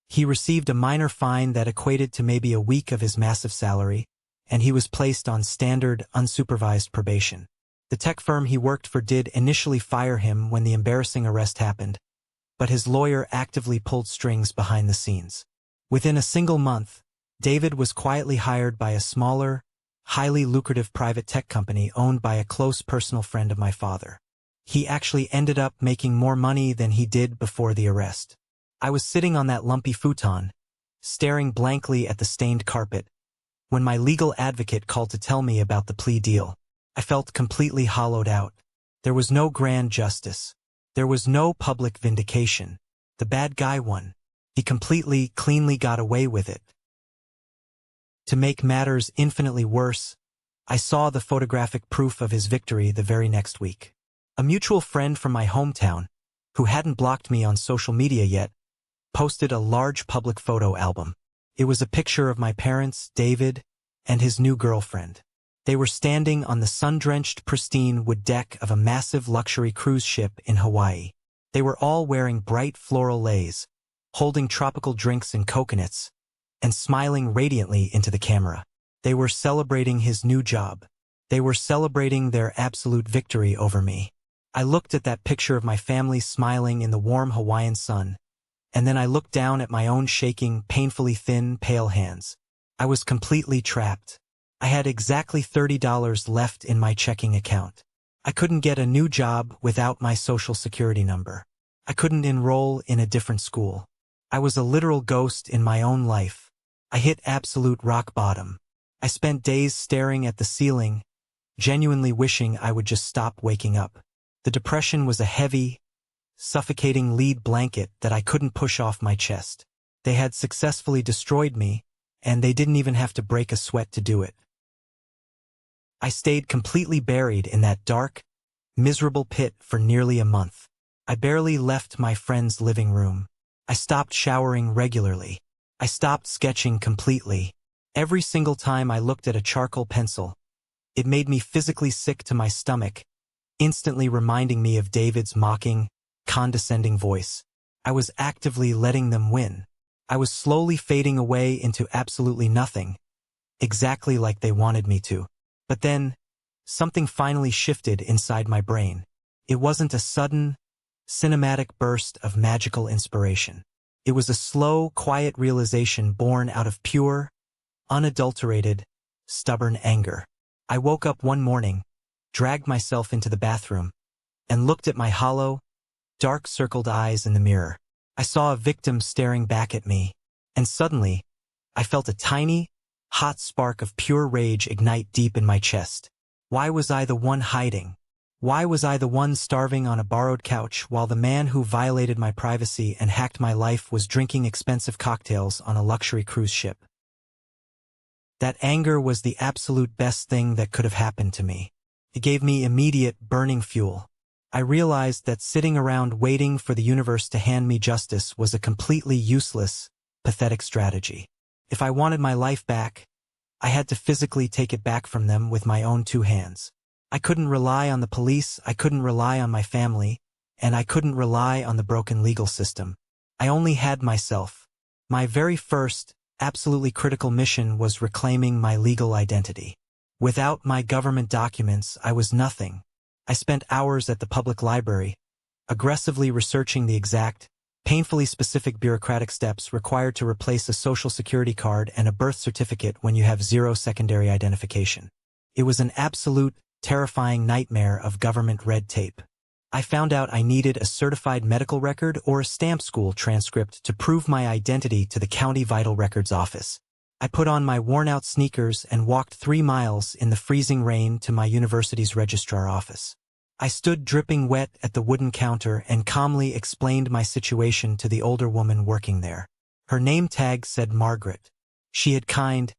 He received a minor fine that equated to maybe a week of his massive salary, and he was placed on standard, unsupervised probation. The tech firm he worked for did initially fire him when the embarrassing arrest happened, but his lawyer actively pulled strings behind the scenes. Within a single month, David was quietly hired by a smaller, highly lucrative private tech company owned by a close personal friend of my father. He actually ended up making more money than he did before the arrest. I was sitting on that lumpy futon, staring blankly at the stained carpet, when my legal advocate called to tell me about the plea deal. I felt completely hollowed out. There was no grand justice. There was no public vindication. The bad guy won. He completely, cleanly got away with it. To make matters infinitely worse, I saw the photographic proof of his victory the very next week. A mutual friend from my hometown, who hadn't blocked me on social media yet, posted a large public photo album. It was a picture of my parents, David, and his new girlfriend. They were standing on the sun-drenched, pristine wood deck of a massive luxury cruise ship in Hawaii. They were all wearing bright floral leis, holding tropical drinks and coconuts, and smiling radiantly into the camera. They were celebrating his new job. They were celebrating their absolute victory over me. I looked at that picture of my family smiling in the warm Hawaiian sun, and then I looked down at my own shaking, painfully thin, pale hands. I was completely trapped. I had exactly $30 left in my checking account. I couldn't get a new job without my social security number. I couldn't enroll in a different school. I was a literal ghost in my own life. I hit absolute rock bottom. I spent days staring at the ceiling, genuinely wishing I would just stop waking up. The depression was a heavy, suffocating lead blanket that I couldn't push off my chest. They had successfully destroyed me, and they didn't even have to break a sweat to do it. I stayed completely buried in that dark, miserable pit for nearly a month. I barely left my friend's living room. I stopped showering regularly. I stopped sketching completely. Every single time I looked at a charcoal pencil, it made me physically sick to my stomach, instantly reminding me of David's mocking, condescending voice. I was actively letting them win. I was slowly fading away into absolutely nothing, exactly like they wanted me to. But then, something finally shifted inside my brain. It wasn't a sudden, cinematic burst of magical inspiration. It was a slow, quiet realization born out of pure, unadulterated, stubborn anger. I woke up one morning, dragged myself into the bathroom, and looked at my hollow, dark-circled eyes in the mirror. I saw a victim staring back at me, and suddenly, I felt a tiny, hot spark of pure rage ignite deep in my chest. Why was I the one hiding? Why was I the one starving on a borrowed couch while the man who violated my privacy and hacked my life was drinking expensive cocktails on a luxury cruise ship? That anger was the absolute best thing that could have happened to me. It gave me immediate, burning fuel. I realized that sitting around waiting for the universe to hand me justice was a completely useless, pathetic strategy. If I wanted my life back, I had to physically take it back from them with my own two hands. I couldn't rely on the police, I couldn't rely on my family, and I couldn't rely on the broken legal system. I only had myself. My very first, absolutely critical mission was reclaiming my legal identity. Without my government documents, I was nothing. I spent hours at the public library, aggressively researching the exact, painfully specific bureaucratic steps required to replace a social security card and a birth certificate when you have zero secondary identification. It was an absolute, terrifying nightmare of government red tape. I found out I needed a certified medical record or a stamp school transcript to prove my identity to the county vital records office. I put on my worn-out sneakers and walked 3 miles in the freezing rain to my university's registrar office. I stood dripping wet at the wooden counter and calmly explained my situation to the older woman working there. Her name tag said Margaret. She had kind,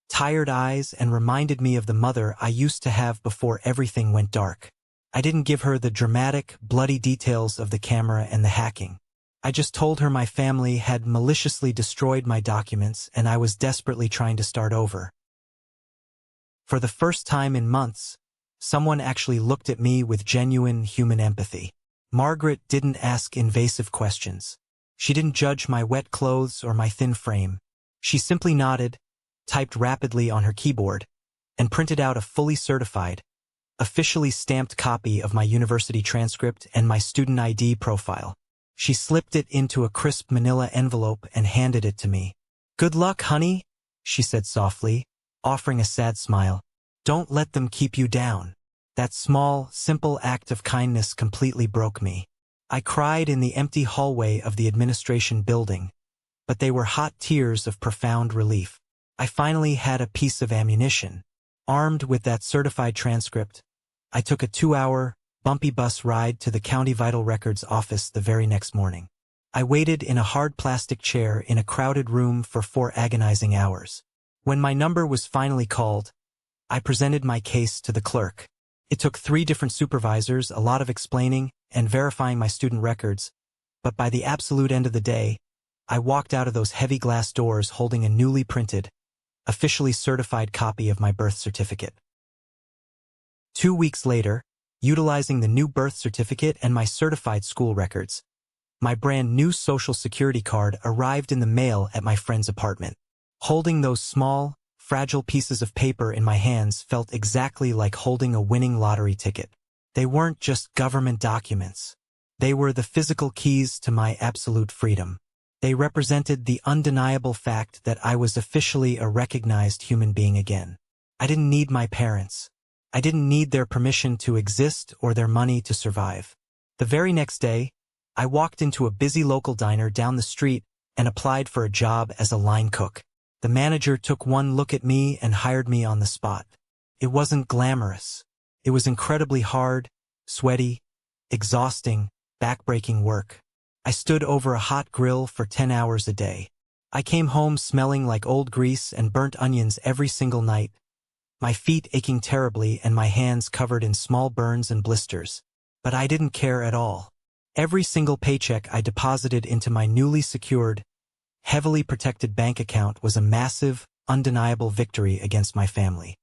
tired eyes and reminded me of the mother I used to have before everything went dark. I didn't give her the dramatic, bloody details of the camera and the hacking. I just told her my family had maliciously destroyed my documents and I was desperately trying to start over. For the first time in months, someone actually looked at me with genuine human empathy. Margaret didn't ask invasive questions. She didn't judge my wet clothes or my thin frame. She simply nodded, typed rapidly on her keyboard, and printed out a fully certified, officially stamped copy of my university transcript and my student ID profile. She slipped it into a crisp manila envelope and handed it to me. "Good luck, honey," she said softly, offering a sad smile. "Don't let them keep you down." That small, simple act of kindness completely broke me. I cried in the empty hallway of the administration building, but they were hot tears of profound relief. I finally had a piece of ammunition. Armed with that certified transcript, I took a 2-hour, bumpy bus ride to the County Vital Records office the very next morning. I waited in a hard plastic chair in a crowded room for 4 agonizing hours. When my number was finally called, I presented my case to the clerk. It took 3 different supervisors, a lot of explaining and verifying my student records, but by the absolute end of the day, I walked out of those heavy glass doors holding a newly printed, officially certified copy of my birth certificate. 2 weeks later, utilizing the new birth certificate and my certified school records, my brand new social security card arrived in the mail at my friend's apartment. Holding those small, fragile pieces of paper in my hands felt exactly like holding a winning lottery ticket. They weren't just government documents. They were the physical keys to my absolute freedom. They represented the undeniable fact that I was officially a recognized human being again. I didn't need my parents. I didn't need their permission to exist or their money to survive. The very next day, I walked into a busy local diner down the street and applied for a job as a line cook. The manager took one look at me and hired me on the spot. It wasn't glamorous. It was incredibly hard, sweaty, exhausting, back-breaking work. I stood over a hot grill for 10 hours a day. I came home smelling like old grease and burnt onions every single night, my feet aching terribly and my hands covered in small burns and blisters. But I didn't care at all. Every single paycheck I deposited into my newly secured, heavily protected bank account was a massive, undeniable victory against my family.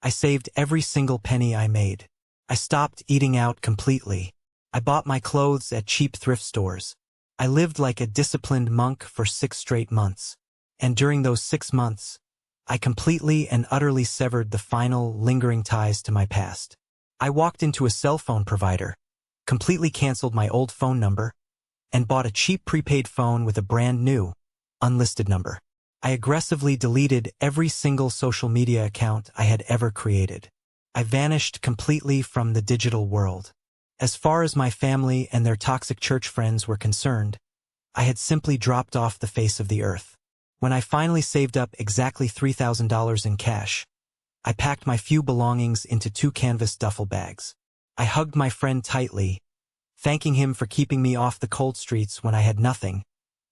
I saved every single penny I made. I stopped eating out completely. I bought my clothes at cheap thrift stores. I lived like a disciplined monk for 6 straight months. And during those 6 months, I completely and utterly severed the final, lingering ties to my past. I walked into a cell phone provider, completely canceled my old phone number, and bought a cheap prepaid phone with a brand new, unlisted number. I aggressively deleted every single social media account I had ever created. I vanished completely from the digital world. As far as my family and their toxic church friends were concerned, I had simply dropped off the face of the earth. When I finally saved up exactly $3,000 in cash, I packed my few belongings into 2 canvas duffel bags. I hugged my friend tightly, thanking him for keeping me off the cold streets when I had nothing,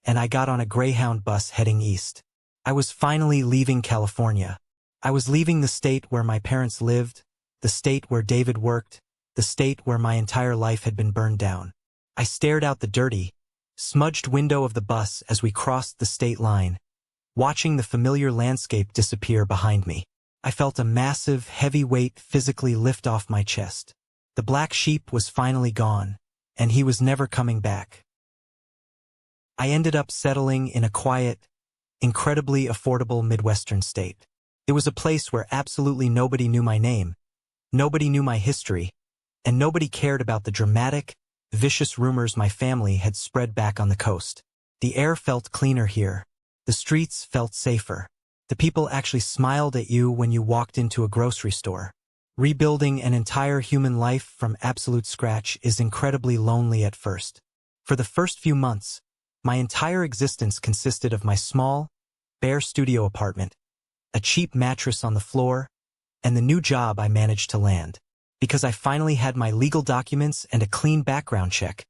and I got on a Greyhound bus heading east. I was finally leaving California. I was leaving the state where my parents lived, the state where David worked, the state where my entire life had been burned down. I stared out the dirty, smudged window of the bus as we crossed the state line, watching the familiar landscape disappear behind me. I felt a massive, heavy weight physically lift off my chest. The black sheep was finally gone, and he was never coming back. I ended up settling in a quiet, incredibly affordable Midwestern state. It was a place where absolutely nobody knew my name, nobody knew my history, and nobody cared about the dramatic, vicious rumors my family had spread back on the coast. The air felt cleaner here. The streets felt safer. The people actually smiled at you when you walked into a grocery store. Rebuilding an entire human life from absolute scratch is incredibly lonely at first. For the first few months, my entire existence consisted of my small, bare studio apartment, a cheap mattress on the floor, and the new job I managed to land. Because I finally had my legal documents and a clean background check,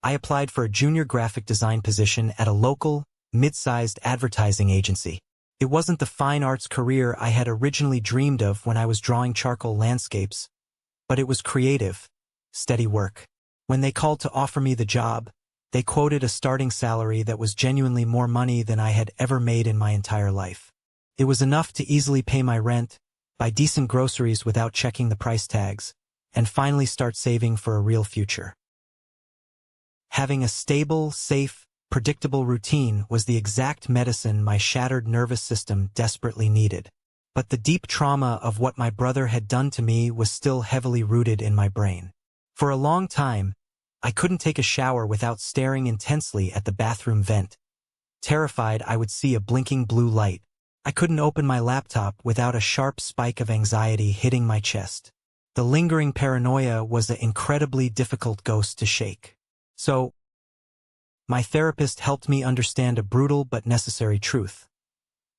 I applied for a junior graphic design position at a local, mid-sized advertising agency. It wasn't the fine arts career I had originally dreamed of when I was drawing charcoal landscapes, but it was creative, steady work. When they called to offer me the job, they quoted a starting salary that was genuinely more money than I had ever made in my entire life. It was enough to easily pay my rent, buy decent groceries without checking the price tags, and finally start saving for a real future. Having a stable, safe, predictable routine was the exact medicine my shattered nervous system desperately needed. But the deep trauma of what my brother had done to me was still heavily rooted in my brain. For a long time, I couldn't take a shower without staring intensely at the bathroom vent, terrified I would see a blinking blue light. I couldn't open my laptop without a sharp spike of anxiety hitting my chest. The lingering paranoia was an incredibly difficult ghost to shake. So, my therapist helped me understand a brutal but necessary truth.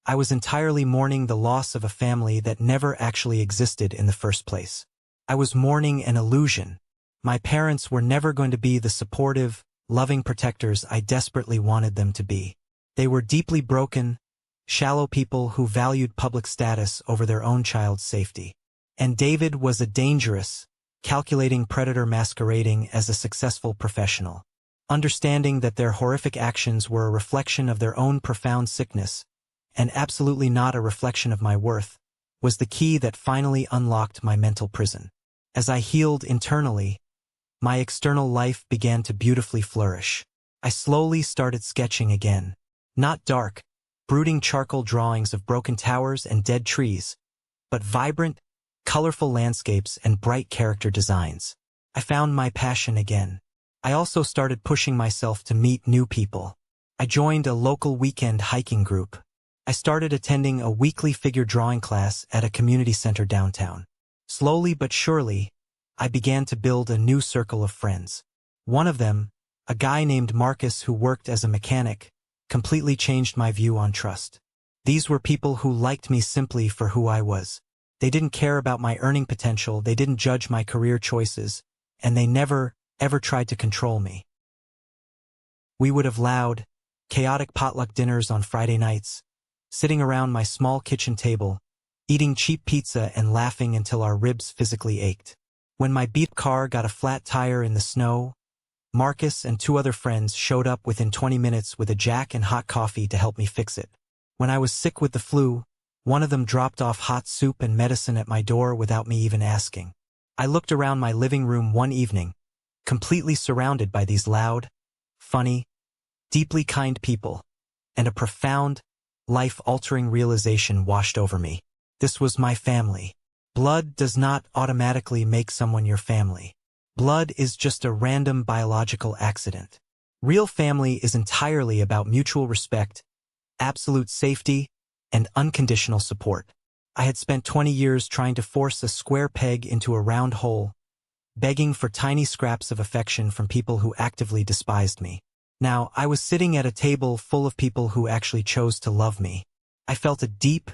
I was entirely mourning the loss of a family that never actually existed in the first place. I was mourning an illusion. My parents were never going to be the supportive, loving protectors I desperately wanted them to be. They were deeply broken, shallow people who valued public status over their own child's safety. And David was a dangerous, calculating predator masquerading as a successful professional. Understanding that their horrific actions were a reflection of their own profound sickness, and absolutely not a reflection of my worth, was the key that finally unlocked my mental prison. As I healed internally, my external life began to beautifully flourish. I slowly started sketching again. Not dark, brooding charcoal drawings of broken towers and dead trees, but vibrant, colorful landscapes and bright character designs. I found my passion again. I also started pushing myself to meet new people. I joined a local weekend hiking group. I started attending a weekly figure drawing class at a community center downtown. Slowly but surely, I began to build a new circle of friends. One of them, a guy named Marcus who worked as a mechanic, completely changed my view on trust. These were people who liked me simply for who I was. They didn't care about my earning potential, they didn't judge my career choices, and they never, ever tried to control me. We would have loud, chaotic potluck dinners on Friday nights, sitting around my small kitchen table, eating cheap pizza and laughing until our ribs physically ached. When my beat car got a flat tire in the snow, Marcus and two other friends showed up within 20 minutes with a jack and hot coffee to help me fix it. When I was sick with the flu, one of them dropped off hot soup and medicine at my door without me even asking. I looked around my living room one evening, completely surrounded by these loud, funny, deeply kind people, and a profound, life-altering realization washed over me. This was my family. Blood does not automatically make someone your family. Blood is just a random biological accident. Real family is entirely about mutual respect, absolute safety, and unconditional support. I had spent 20 years trying to force a square peg into a round hole, begging for tiny scraps of affection from people who actively despised me. Now, I was sitting at a table full of people who actually chose to love me. I felt a deep,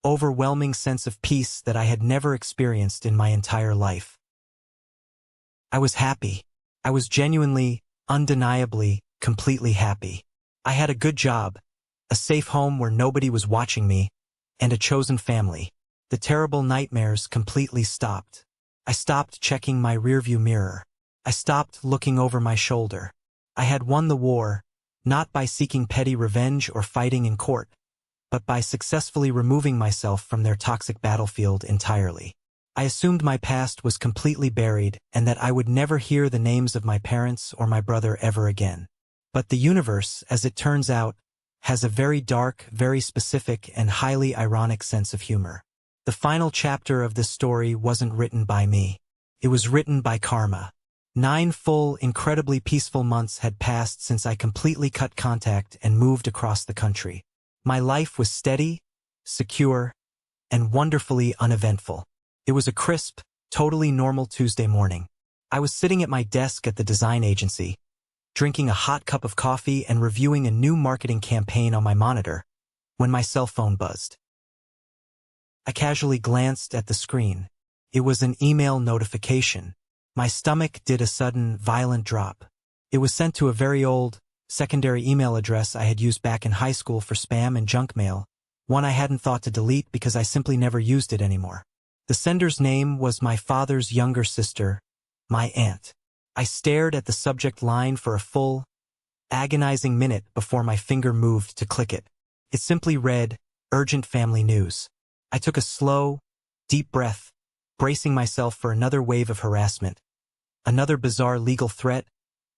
overwhelming sense of peace that I had never experienced in my entire life. I was happy. I was genuinely, undeniably, completely happy. I had a good job, a safe home where nobody was watching me, and a chosen family. The terrible nightmares completely stopped. I stopped checking my rearview mirror. I stopped looking over my shoulder. I had won the war, not by seeking petty revenge or fighting in court, but by successfully removing myself from their toxic battlefield entirely. I assumed my past was completely buried and that I would never hear the names of my parents or my brother ever again. But the universe, as it turns out, has a very dark, very specific, and highly ironic sense of humor. The final chapter of this story wasn't written by me. It was written by karma. 9 full, incredibly peaceful months had passed since I completely cut contact and moved across the country. My life was steady, secure, and wonderfully uneventful. It was a crisp, totally normal Tuesday morning. I was sitting at my desk at the design agency, drinking a hot cup of coffee and reviewing a new marketing campaign on my monitor, when my cell phone buzzed. I casually glanced at the screen. It was an email notification. My stomach did a sudden, violent drop. It was sent to a very old, secondary email address I had used back in high school for spam and junk mail, one I hadn't thought to delete because I simply never used it anymore. The sender's name was my father's younger sister, my aunt. I stared at the subject line for a full, agonizing minute before my finger moved to click it. It simply read, "Urgent family news." I took a slow, deep breath, bracing myself for another wave of harassment, another bizarre legal threat,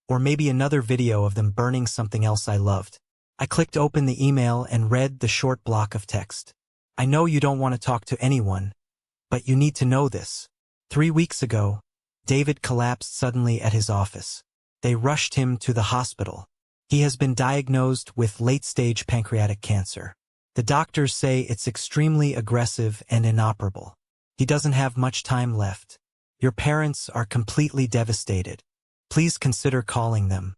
or maybe another video of them burning something else I loved. I clicked open the email and read the short block of text. "I know you don't want to talk to anyone, but you need to know this. 3 weeks ago, David collapsed suddenly at his office. They rushed him to the hospital. He has been diagnosed with late-stage pancreatic cancer. The doctors say it's extremely aggressive and inoperable. He doesn't have much time left. Your parents are completely devastated. Please consider calling them."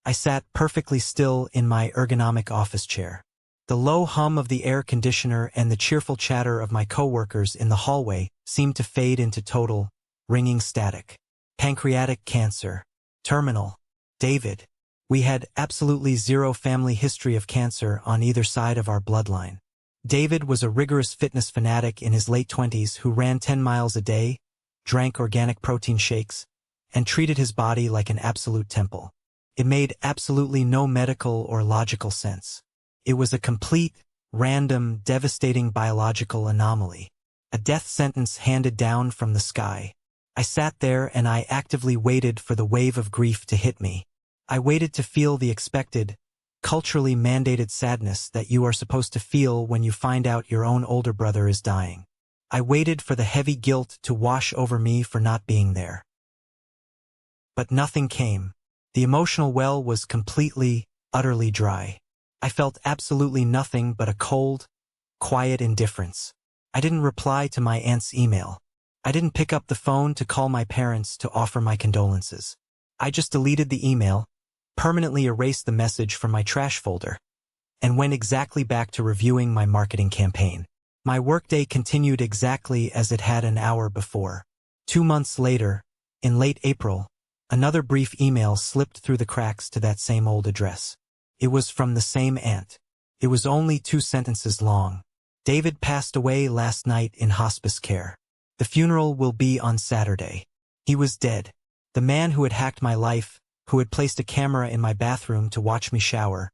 I sat perfectly still in my ergonomic office chair. The low hum of the air conditioner and the cheerful chatter of my coworkers in the hallway seemed to fade into total, ringing static. Pancreatic cancer. Terminal. David. We had absolutely zero family history of cancer on either side of our bloodline. David was a rigorous fitness fanatic in his late 20s who ran 10 miles a day, drank organic protein shakes, and treated his body like an absolute temple. It made absolutely no medical or logical sense. It was a complete, random, devastating biological anomaly. A death sentence handed down from the sky. I sat there and I actively waited for the wave of grief to hit me. I waited to feel the expected, culturally mandated sadness that you are supposed to feel when you find out your own older brother is dying. I waited for the heavy guilt to wash over me for not being there. But nothing came. The emotional well was completely, utterly dry. I felt absolutely nothing but a cold, quiet indifference. I didn't reply to my aunt's email. I didn't pick up the phone to call my parents to offer my condolences. I just deleted the email, permanently erased the message from my trash folder, and went exactly back to reviewing my marketing campaign. My workday continued exactly as it had an hour before. 2 months later, In late April, another brief email slipped through the cracks to that same old address. It was from the same aunt. It was only 2 sentences long. David passed away last night in hospice care. The funeral will be on Saturday. He was dead. The man who had hacked my life, who had placed a camera in my bathroom to watch me shower,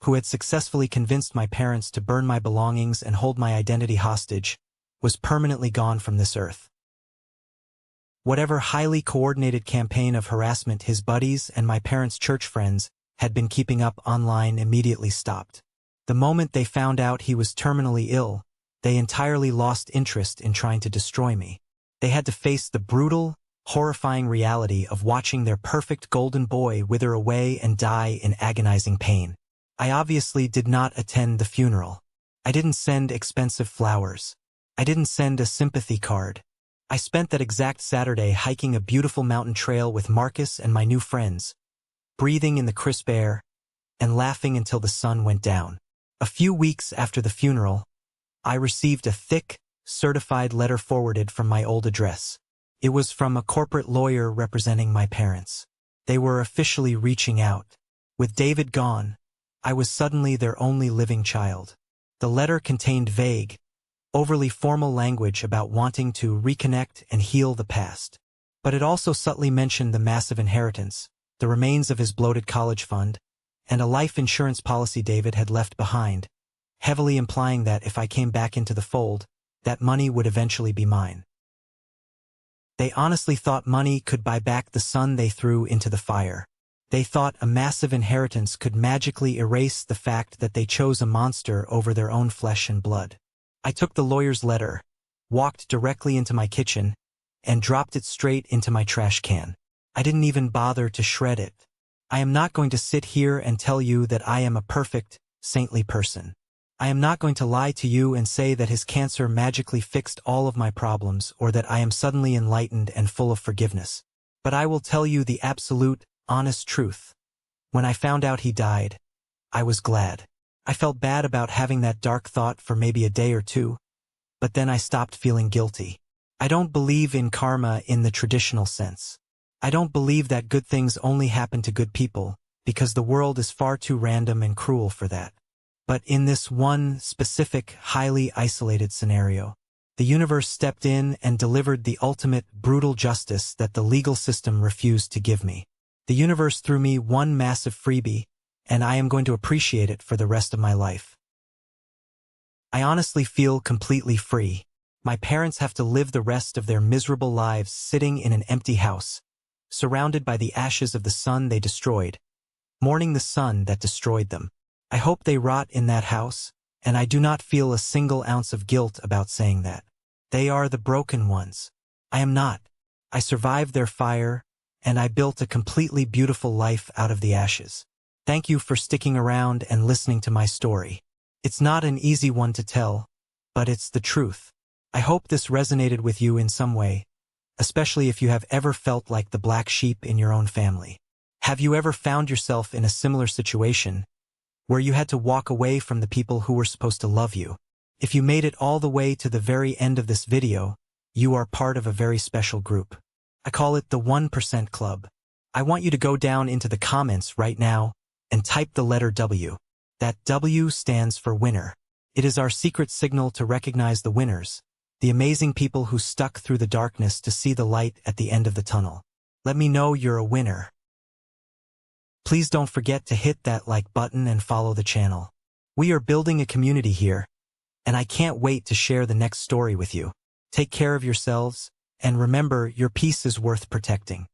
who had successfully convinced my parents to burn my belongings and hold my identity hostage, was permanently gone from this earth. Whatever highly coordinated campaign of harassment his buddies and my parents' church friends had been keeping up online immediately stopped. The moment they found out he was terminally ill, they entirely lost interest in trying to destroy me. They had to face the brutal, horrifying reality of watching their perfect golden boy wither away and die in agonizing pain. I obviously did not attend the funeral. I didn't send expensive flowers. I didn't send a sympathy card. I spent that exact Saturday hiking a beautiful mountain trail with Marcus and my new friends, breathing in the crisp air and laughing until the sun went down. A few weeks after the funeral, I received a thick, certified letter forwarded from my old address. It was from a corporate lawyer representing my parents. They were officially reaching out. With David gone, I was suddenly their only living child. The letter contained vague, overly formal language about wanting to reconnect and heal the past. But it also subtly mentioned the massive inheritance, the remains of his bloated college fund, and a life insurance policy David had left behind, heavily implying that if I came back into the fold, that money would eventually be mine. They honestly thought money could buy back the son they threw into the fire. They thought a massive inheritance could magically erase the fact that they chose a monster over their own flesh and blood. I took the lawyer's letter, walked directly into my kitchen, and dropped it straight into my trash can. I didn't even bother to shred it. I am not going to sit here and tell you that I am a perfect, saintly person. I am not going to lie to you and say that his cancer magically fixed all of my problems or that I am suddenly enlightened and full of forgiveness. But I will tell you the absolute, honest truth. When I found out he died, I was glad. I felt bad about having that dark thought for maybe a day or two, but then I stopped feeling guilty. I don't believe in karma in the traditional sense. I don't believe that good things only happen to good people, because the world is far too random and cruel for that. But in this one specific, highly isolated scenario, the universe stepped in and delivered the ultimate, brutal justice that the legal system refused to give me. The universe threw me one massive freebie, and I am going to appreciate it for the rest of my life. I honestly feel completely free. My parents have to live the rest of their miserable lives sitting in an empty house, surrounded by the ashes of the son they destroyed, mourning the son that destroyed them. I hope they rot in that house, and I do not feel a single ounce of guilt about saying that. They are the broken ones. I am not. I survived their fire, and I built a completely beautiful life out of the ashes. Thank you for sticking around and listening to my story. It's not an easy one to tell, but it's the truth. I hope this resonated with you in some way, especially if you have ever felt like the black sheep in your own family. Have you ever found yourself in a similar situation, where you had to walk away from the people who were supposed to love you? If you made it all the way to the very end of this video, you are part of a very special group. I call it the 1% Club. I want you to go down into the comments right now and type the letter W. That W stands for winner. It is our secret signal to recognize the winners, the amazing people who stuck through the darkness to see the light at the end of the tunnel. Let me know you're a winner. Please don't forget to hit that like button and follow the channel. We are building a community here, and I can't wait to share the next story with you. Take care of yourselves, and remember, your peace is worth protecting.